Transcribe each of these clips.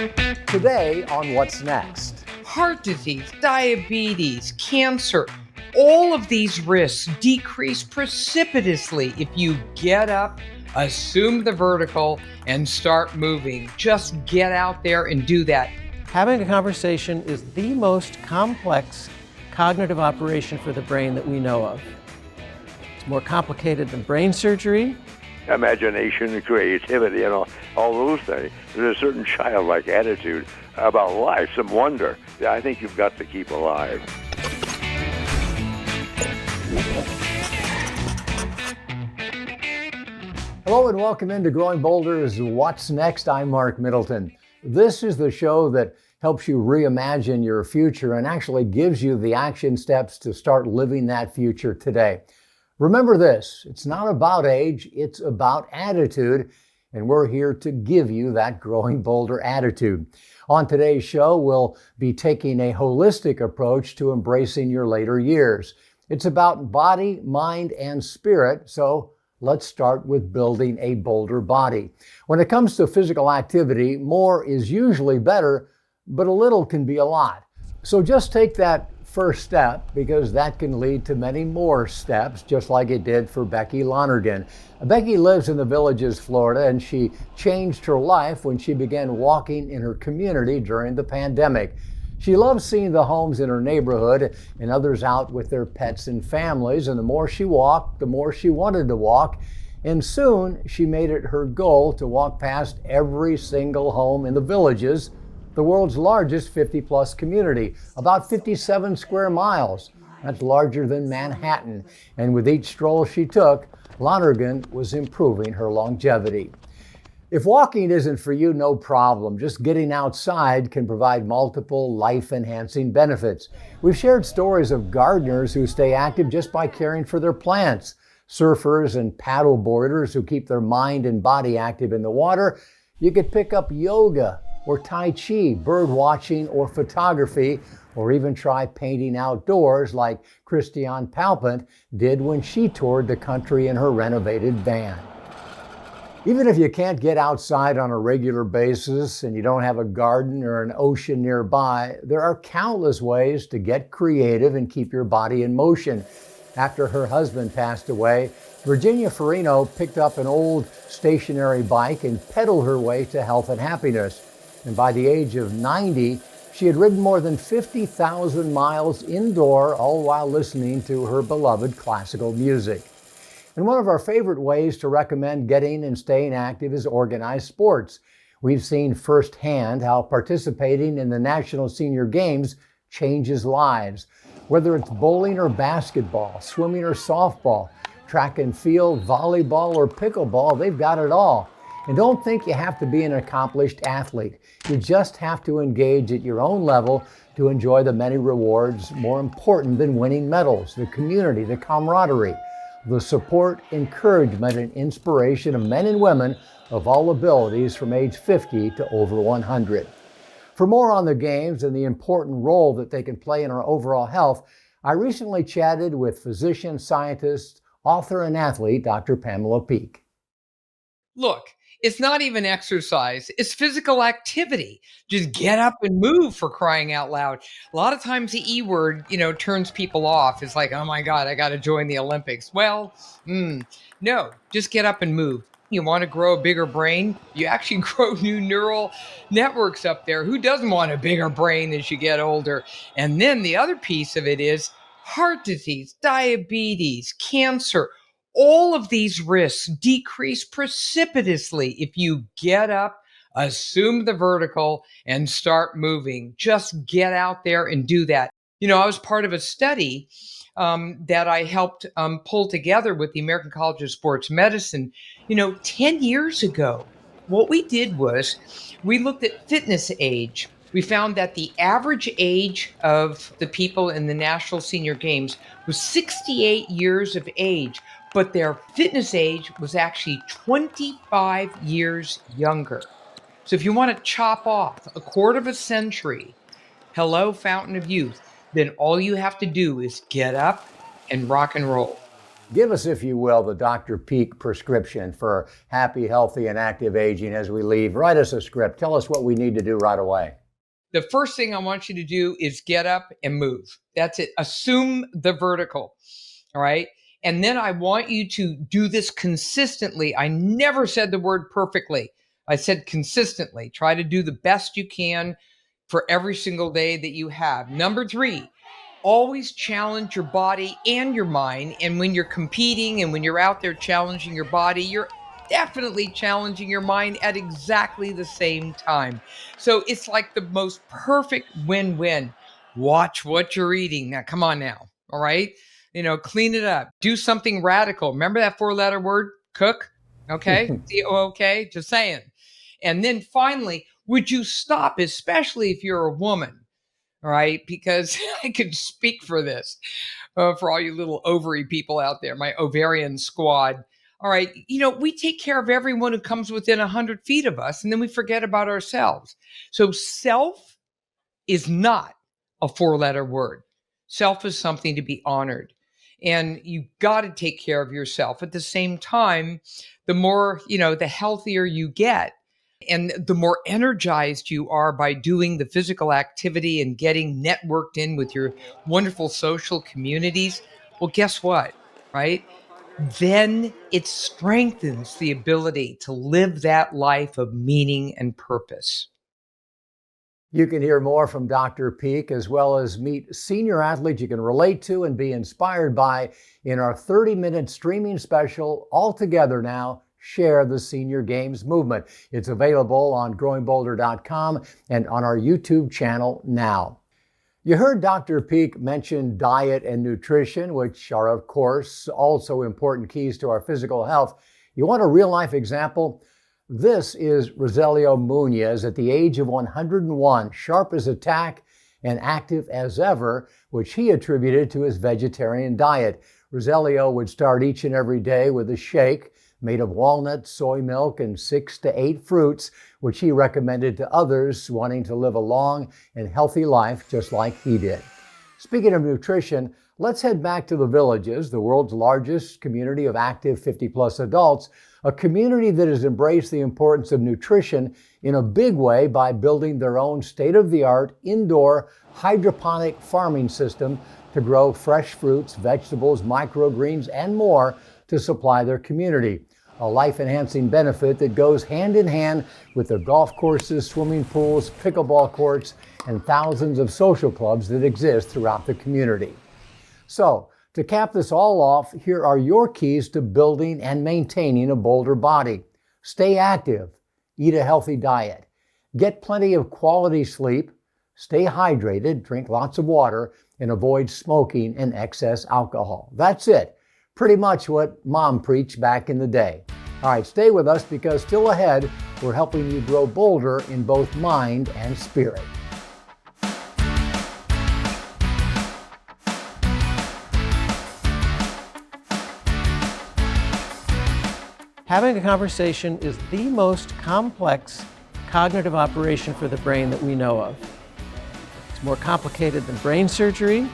Today on What's Next. Heart disease, diabetes, cancer, all of these risks decrease precipitously if you get up, assume the vertical, and start moving. Just get out there and do that. Having a conversation is the most complex cognitive operation for the brain that we know of. It's more complicated than brain surgery. Imagination and creativity and all those things. There's a certain childlike attitude about life, some wonder that I think you've got to keep alive. Hello and welcome into Growing Boulder's What's Next. I'm Mark Middleton. This is the show that helps you reimagine your future and actually gives you the action steps to start living that future today. Remember this, it's not about age, it's about attitude, and we're here to give you that Growing Bolder attitude. On today's show, we'll be taking a holistic approach to embracing your later years. It's about body, mind, and spirit, so let's start with building a bolder body. When it comes to physical activity, more is usually better, but a little can be a lot. So just take that first step, because that can lead to many more steps, just like it did for Becky Lonergan. Becky lives in the Villages, Florida, and she changed her life when she began walking in her community during the pandemic. She loves seeing the homes in her neighborhood and others out with their pets and families, and the more she walked, the more she wanted to walk. And soon she made it her goal to walk past every single home in the Villages, the world's largest 50-plus community, about 57 square miles. That's larger than Manhattan. And with each stroll she took, Lonergan was improving her longevity. If walking isn't for you, no problem. Just getting outside can provide multiple life-enhancing benefits. We've shared stories of gardeners who stay active just by caring for their plants, surfers and paddle boarders who keep their mind and body active in the water. You could pick up yoga or Tai Chi, bird watching or photography, or even try painting outdoors like Christiane Palpant did when she toured the country in her renovated van. Even if you can't get outside on a regular basis and you don't have a garden or an ocean nearby, there are countless ways to get creative and keep your body in motion. After her husband passed away, Virginia Farino picked up an old stationary bike and pedaled her way to health and happiness. And by the age of 90, she had ridden more than 50,000 miles indoor, all while listening to her beloved classical music. And one of our favorite ways to recommend getting and staying active is organized sports. We've seen firsthand how participating in the National Senior Games changes lives. Whether it's bowling or basketball, swimming or softball, track and field, volleyball or pickleball, they've got it all. And don't think you have to be an accomplished athlete. You just have to engage at your own level to enjoy the many rewards more important than winning medals, the community, the camaraderie, the support, encouragement, and inspiration of men and women of all abilities from age 50 to over 100. For more on the games and the important role that they can play in our overall health, I recently chatted with physician, scientist, author, and athlete, Dr. Pamela Peeke. Look, it's not even exercise, it's physical activity. Just get up and move, for crying out loud. A lot of times the E word, turns people off. It's like, oh my God, I got to join the Olympics. Well, no, just get up and move. You want to grow a bigger brain? You actually grow new neural networks up there. Who doesn't want a bigger brain as you get older? And then the other piece of it is heart disease, diabetes, cancer. All of these risks decrease precipitously if you get up, assume the vertical, and start moving. Just get out there and do that. I was part of a study that I helped pull together with the American College of Sports Medicine. 10 years ago, what we did was we looked at fitness age. We found that the average age of the people in the National Senior Games was 68 years of age, but their fitness age was actually 25 years younger. So if you want to chop off a quarter of a century, hello, fountain of youth, then all you have to do is get up and rock and roll. Give us, if you will, the Dr. Peak prescription for happy, healthy, and active aging as we leave. Write us a script. Tell us what we need to do right away. The first thing I want you to do is get up and move. That's it. Assume the vertical. All right. And then I want you to do this consistently. I never said the word perfectly. I said consistently. Try to do the best you can for every single day that you have. Number 3, always challenge your body and your mind. And when you're competing and when you're out there challenging your body, you're definitely challenging your mind at exactly the same time. So it's like the most perfect win-win. Watch what you're eating. Now, come on now. All right. Clean it up. Do something radical. Remember that 4-letter word, cook? Okay. C-O-O-K. Just saying. And then finally, would you stop, especially if you're a woman? All right, because I could speak for this, for all you little ovary people out there, my ovarian squad. All right, we take care of everyone who comes within 100 feet of us, and then we forget about ourselves. So self is not a 4-letter word. Self is something to be honored. And you got to take care of yourself. At the same time, the more, the healthier you get. And the more energized you are by doing the physical activity and getting networked in with your wonderful social communities, well, guess what, right? Then it strengthens the ability to live that life of meaning and purpose. You can hear more from Dr. Peak as well as meet senior athletes you can relate to and be inspired by in our 30-minute streaming special, All Together Now, Share the Senior Games Movement. It's available on growingbolder.com and on our YouTube channel now. You heard Dr. Peak mention diet and nutrition, which are, of course, also important keys to our physical health. You want a real-life example? This is Rogelio Munoz at the age of 101, sharp as a tack and active as ever, which he attributed to his vegetarian diet. Rogelio would start each and every day with a shake made of walnuts, soy milk, and 6 to 8 fruits, which he recommended to others wanting to live a long and healthy life just like he did. Speaking of nutrition, let's head back to the Villages, the world's largest community of active 50-plus adults, a community that has embraced the importance of nutrition in a big way by building their own state-of-the-art indoor hydroponic farming system to grow fresh fruits, vegetables, microgreens, and more to supply their community. A life-enhancing benefit that goes hand in hand with the golf courses, swimming pools, pickleball courts, and thousands of social clubs that exist throughout the community. So, to cap this all off, here are your keys to building and maintaining a bolder body. Stay active, eat a healthy diet, get plenty of quality sleep, stay hydrated, drink lots of water, and avoid smoking and excess alcohol. That's it. Pretty much what Mom preached back in the day. All right, stay with us because still ahead, we're helping you grow bolder in both mind and spirit. Having a conversation is the most complex cognitive operation for the brain that we know of. It's more complicated than brain surgery.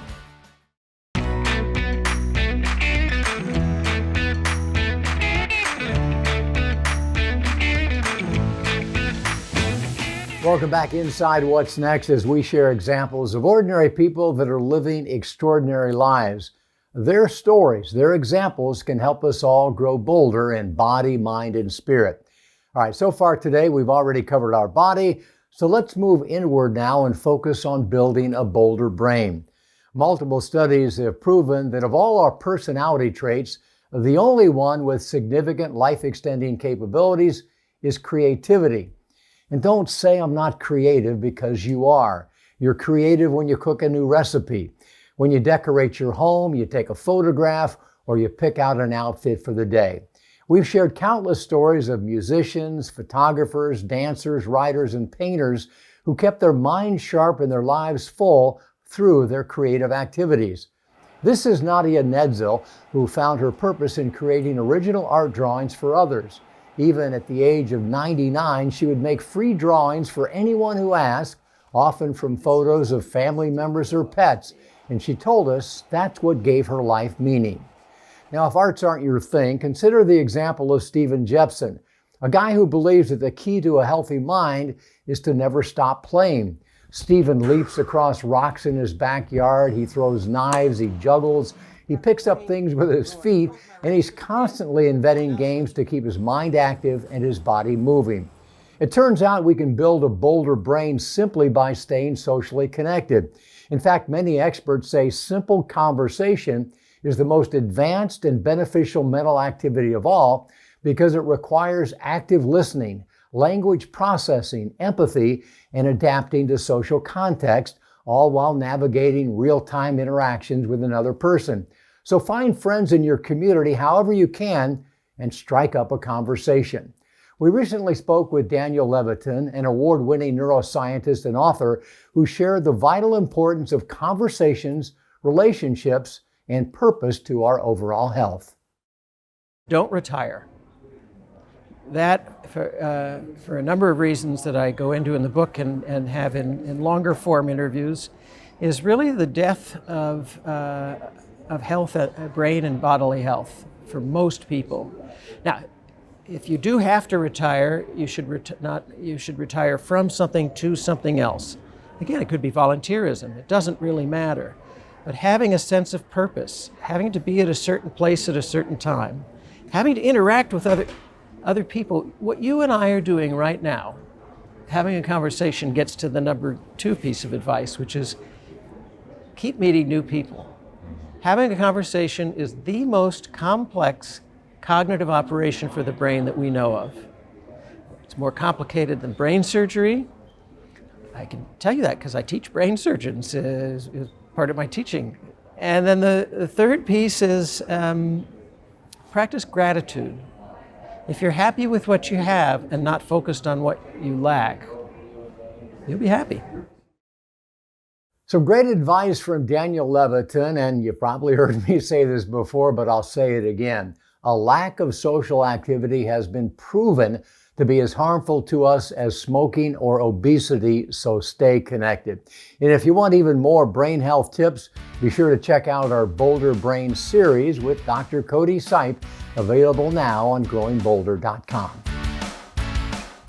Welcome back inside What's Next as we share examples of ordinary people that are living extraordinary lives. Their stories, their examples can help us all grow bolder in body, mind, and spirit. All right, so far today we've already covered our body, so let's move inward now and focus on building a bolder brain. Multiple studies have proven that of all our personality traits, the only one with significant life-extending capabilities is creativity. And don't say I'm not creative, because you are. You're creative when you cook a new recipe, when you decorate your home, you take a photograph, or you pick out an outfit for the day. We've shared countless stories of musicians, photographers, dancers, writers, and painters who kept their minds sharp and their lives full through their creative activities. This is Nadia Netzel, who found her purpose in creating original art drawings for others. Even at the age of 99, she would make free drawings for anyone who asked, often from photos of family members or pets, and she told us that's what gave her life meaning. Now, if arts aren't your thing, consider the example of Stephen Jepson, a guy who believes that the key to a healthy mind is to never stop playing. Stephen leaps across rocks in his backyard, he throws knives, he juggles, he picks up things with his feet, and he's constantly inventing games to keep his mind active and his body moving. It turns out we can build a bolder brain simply by staying socially connected. In fact, many experts say simple conversation is the most advanced and beneficial mental activity of all because it requires active listening, language processing, empathy, and adapting to social context, all while navigating real-time interactions with another person. So find friends in your community however you can and strike up a conversation. We recently spoke with Daniel Levitin, an award-winning neuroscientist and author, who shared the vital importance of conversations, relationships, and purpose to our overall health. Don't retire. That, for a number of reasons that I go into in the book and have in longer form interviews, is really the death of health, brain and bodily health for most people. Now, if you do have to retire, you should retire from something to something else. Again, it could be volunteerism. It doesn't really matter. But having a sense of purpose, having to be at a certain place at a certain time, having to interact with other people, what you and I are doing right now, having a conversation gets to the number 2 piece of advice, which is keep meeting new people. Having a conversation is the most complex cognitive operation for the brain that we know of. It's more complicated than brain surgery. I can tell you that because I teach brain surgeons is part of my teaching. And then the third piece is practice gratitude. If you're happy with what you have and not focused on what you lack, you'll be happy. Some great advice from Daniel Levitin, and you probably heard me say this before, but I'll say it again. A lack of social activity has been proven to be as harmful to us as smoking or obesity, so stay connected. And if you want even more brain health tips, be sure to check out our Bolder Brain series with Dr. Cody Sipe, available now on growingbolder.com.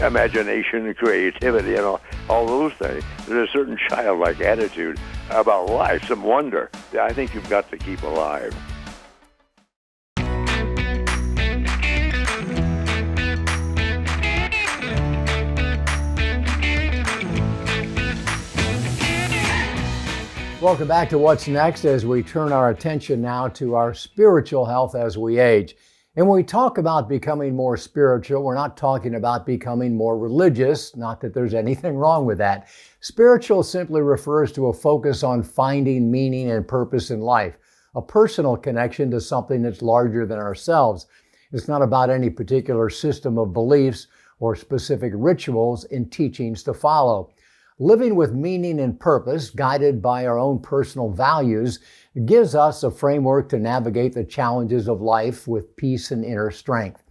Imagination and creativity and all those things. There's a certain childlike attitude about life, some wonder that I think you've got to keep alive. Welcome back to What's Next as we turn our attention now to our spiritual health as we age. And when we talk about becoming more spiritual, we're not talking about becoming more religious, not that there's anything wrong with that. Spiritual simply refers to a focus on finding meaning and purpose in life, a personal connection to something that's larger than ourselves. It's not about any particular system of beliefs or specific rituals and teachings to follow. Living with meaning and purpose, guided by our own personal values, gives us a framework to navigate the challenges of life with peace and inner strength.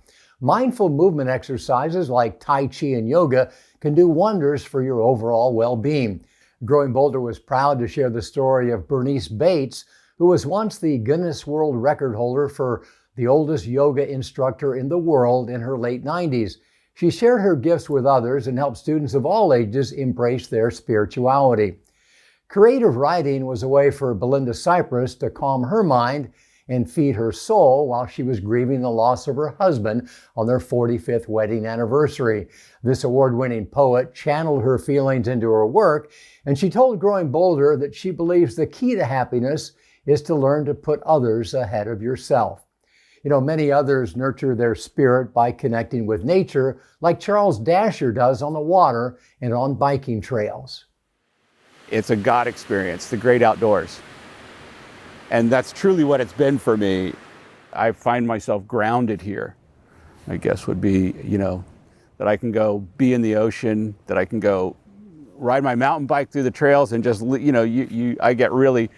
Mindful movement exercises like Tai Chi and yoga can do wonders for your overall well-being. Growing Bolder was proud to share the story of Bernice Bates, who was once the Guinness World Record holder for the oldest yoga instructor in the world in her late 90s. She shared her gifts with others and helped students of all ages embrace their spirituality. Creative writing was a way for Belinda Cypress to calm her mind and feed her soul while she was grieving the loss of her husband on their 45th wedding anniversary. This award-winning poet channeled her feelings into her work, and she told Growing Bolder that she believes the key to happiness is to learn to put others ahead of yourself. You know, many others nurture their spirit by connecting with nature, like Charles Dasher does on the water and on biking trails. It's a God experience, the great outdoors. And that's truly what it's been for me. I find myself grounded here, I guess would be, that I can go be in the ocean, that I can go ride my mountain bike through the trails and just, I get really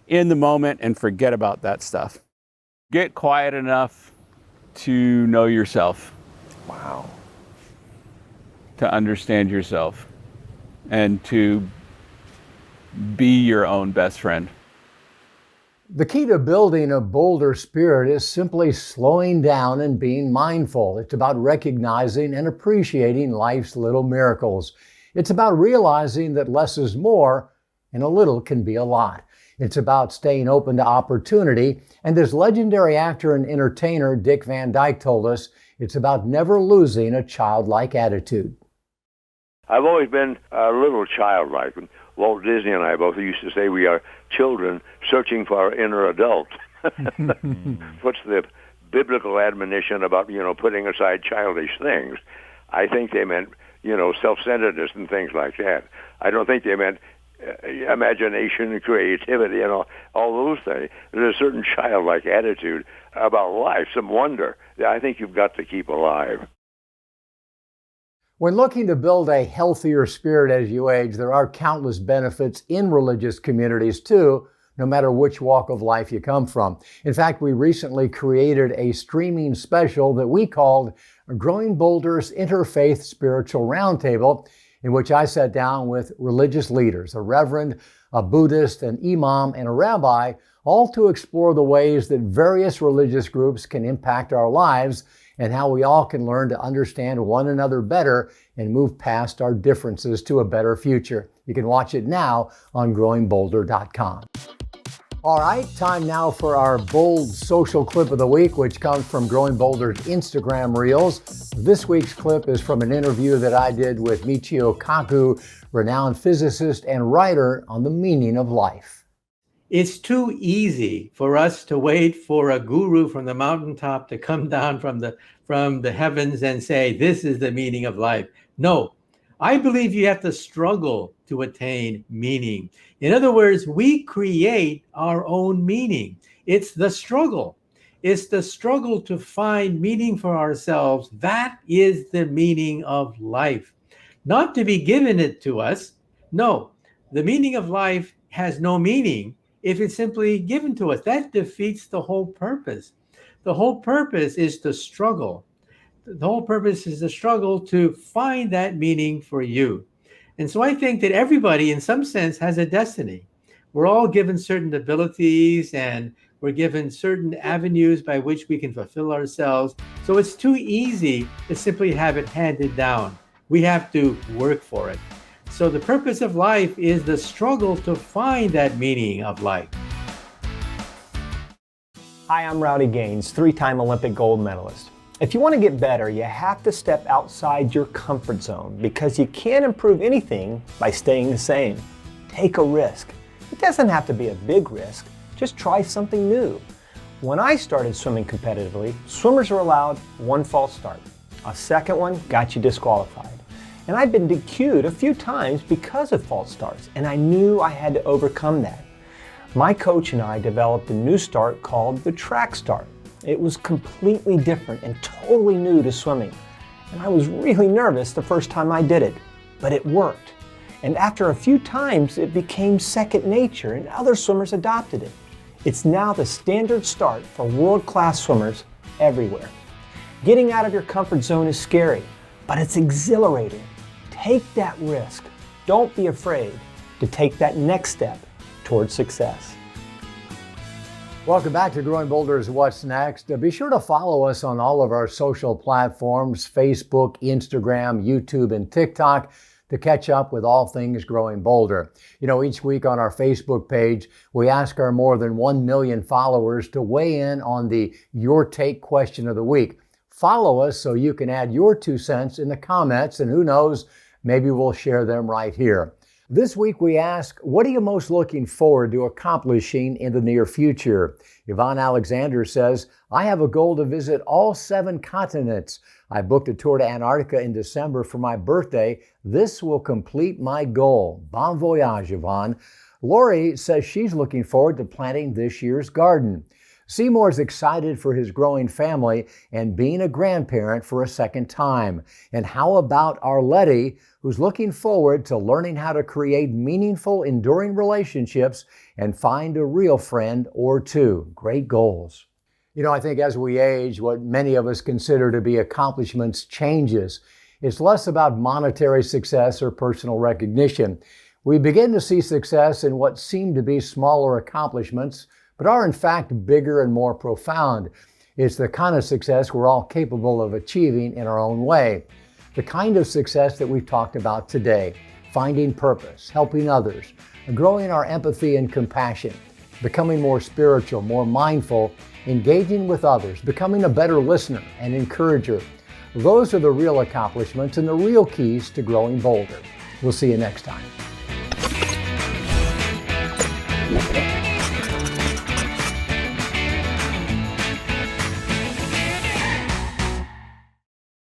in the moment and forget about that stuff. Get quiet enough to know yourself. Wow. To understand yourself and to be your own best friend. The key to building a bolder spirit is simply slowing down and being mindful. It's about recognizing and appreciating life's little miracles. It's about realizing that less is more and a little can be a lot. It's about staying open to opportunity. And as legendary actor and entertainer Dick Van Dyke told us, it's about never losing a childlike attitude. I've always been a little childlike. Walt Disney and I both used to say we are children searching for our inner adult. What's the biblical admonition about, putting aside childish things? I think they meant, self-centeredness and things like that. I don't think they meant imagination and creativity and all those things. There's a certain childlike attitude about life, some wonder that I think you've got to keep alive. When looking to build a healthier spirit as you age, there are countless benefits in religious communities too, no matter which walk of life you come from. In fact, we recently created a streaming special that we called Growing Boulder's Interfaith Spiritual Roundtable, in which I sat down with religious leaders, a reverend, a Buddhist, an imam, and a rabbi, all to explore the ways that various religious groups can impact our lives and how we all can learn to understand one another better and move past our differences to a better future. You can watch it now on growingbolder.com. All right, time now for our bold social clip of the week, which comes from Growing Boulder's Instagram Reels. This week's clip is from an interview that I did with Michio Kaku, renowned physicist and writer on the meaning of life. It's too easy for us to wait for a guru from the mountaintop to come down from the heavens and say, this is the meaning of life. No, I believe you have to struggle to attain meaning. In other words, we create our own meaning. It's the struggle. It's the struggle to find meaning for ourselves. That is the meaning of life. Not to be given it to us. No, the meaning of life has no meaning if it's simply given to us. That defeats the whole purpose. The whole purpose is to struggle. The whole purpose is the struggle to find that meaning for you. And so I think that everybody, in some sense, has a destiny. We're all given certain abilities and we're given certain avenues by which we can fulfill ourselves. So it's too easy to simply have it handed down. We have to work for it. So the purpose of life is the struggle to find that meaning of life. Hi, I'm Rowdy Gaines, 3-time Olympic gold medalist. If you want to get better, you have to step outside your comfort zone because you can't improve anything by staying the same. Take a risk. It doesn't have to be a big risk. Just try something new. When I started swimming competitively, swimmers were allowed one false start. A second one got you disqualified. And I'd been DQ'd a few times because of false starts, and I knew I had to overcome that. My coach and I developed a new start called the track start. It was completely different and totally new to swimming. And I was really nervous the first time I did it, but it worked. And after a few times, it became second nature and other swimmers adopted it. It's now the standard start for world-class swimmers everywhere. Getting out of your comfort zone is scary, but it's exhilarating. Take that risk. Don't be afraid to take that next step towards success. Welcome back to Growing Boulder's What's Next. Be sure to follow us on all of our social platforms, Facebook, Instagram, YouTube, and TikTok, to catch up with all things Growing Boulder. Each week on our Facebook page, we ask our more than 1 million followers to weigh in on the Your Take question of the week. Follow us so you can add your 2 cents in the comments, and who knows, maybe we'll share them right here. This week we ask, what are you most looking forward to accomplishing in the near future? Yvonne Alexander says, I have a goal to visit all 7 continents. I booked a tour to Antarctica in December for my birthday. This will complete my goal. Bon voyage, Yvonne. Lori says she's looking forward to planting this year's garden. Seymour's excited for his growing family and being a grandparent for a second time. And how about Arletty, who's looking forward to learning how to create meaningful, enduring relationships and find a real friend or two. Great goals. I think as we age, what many of us consider to be accomplishments changes. It's less about monetary success or personal recognition. We begin to see success in what seem to be smaller accomplishments, but are in fact bigger and more profound. It's the kind of success we're all capable of achieving in our own way. The kind of success that we've talked about today, finding purpose, helping others, growing our empathy and compassion, becoming more spiritual, more mindful, engaging with others, becoming a better listener and encourager. Those are the real accomplishments and the real keys to growing bolder. We'll see you next time.